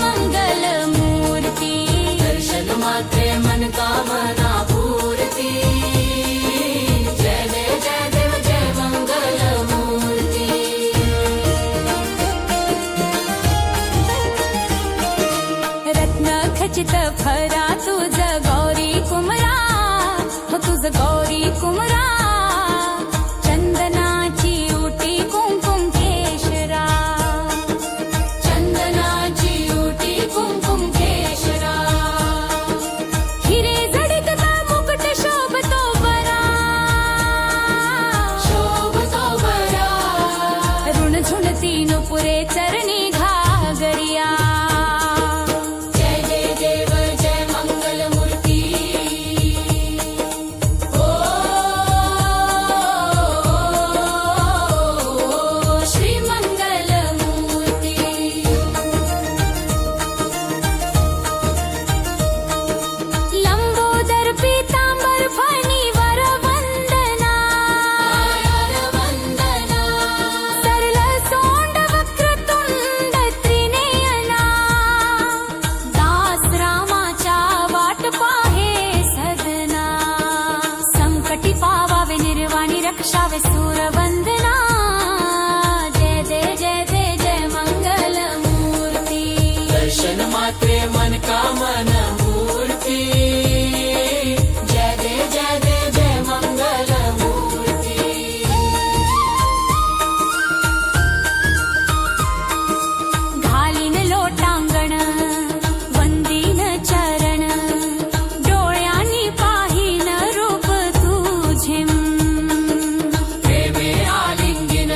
मंगल मूर्ती, दर्शन मात्रे मनोकामना पूर्ती। जय देव जय देव जय मंगल मूर्ती। रत्न खचित फरा तुझ गौरी कुमरा, हो तुझ गौरी कुमरा, चंदनाची उटी कुंकुम केशरा, चंदनाची उटी कुंकुम केशरा, हिरे जडित मुकुट शोभतो बरा, शोभतो बरा, ऋण झुणती नुपुरे चरणी घागरिया। जय जय देव जय मंगल मूर्ती। ओ श्री मंगल मूर्ती, लंबोदर पीतांबर फणी वर वंदना, वंदना, सरल सोंड वक्रतुंड त्रिनयना, दास रामाच्या वाट पाहे सदना, संकटी पावावे निर्वाणी रक्षावे सूरवंदना। जय जय जय जय जय मंगल मूर्ती, दर्शन मात्रे मनोकामना मूर्ती। जय देव जय देव जय मंगल मूर्ती। घालीन लोटांगण वंदीन चरण, डोळ्यांनी पाहीन रूप तुझे, प्रेमे आलिंगिन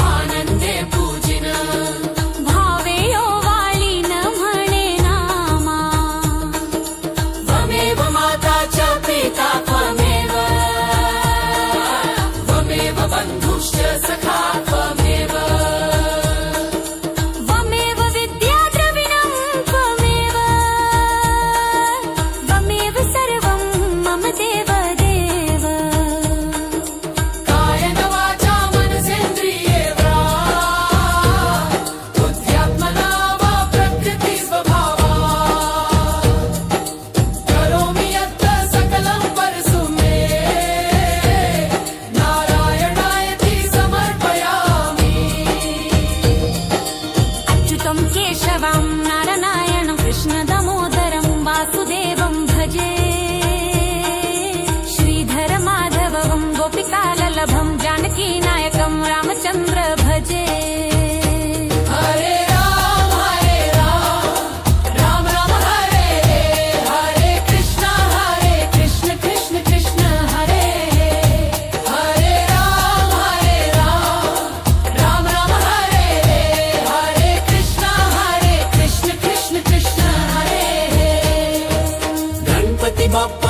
आनंदे पूजिन, भावे ओवाळीन म्हणे नामा, त्वमेव माता च पिता त्वमेव, त्वमेव बन्धुश्च सखा त्वमेव, त्वमेव विद्या द्रविणं त्वमेव, त्वमेव सर्वं मम देव देव। कायेन वाचा मनसेन्द्रिये वा, बुद्ध्यात्मना वा प्रकृति स्वभावा, करोमि यत् सकलं परस्मै, नारायणायति समर्पयामि। अच्युतं केशवं नारायणं कृष्ण दामोदरं वासुदेवं भजे, श्रीधर माधवं गोपिकाललभं जानकी नायकं रामचन्द्र भजे। हरे राम राम राम हरे हरे कृष्ण कृष्ण कृष्ण हरे हरे राम राम राम हरे हरे कृष्ण कृष्ण कृष्ण हरे। गणपति बाप्पा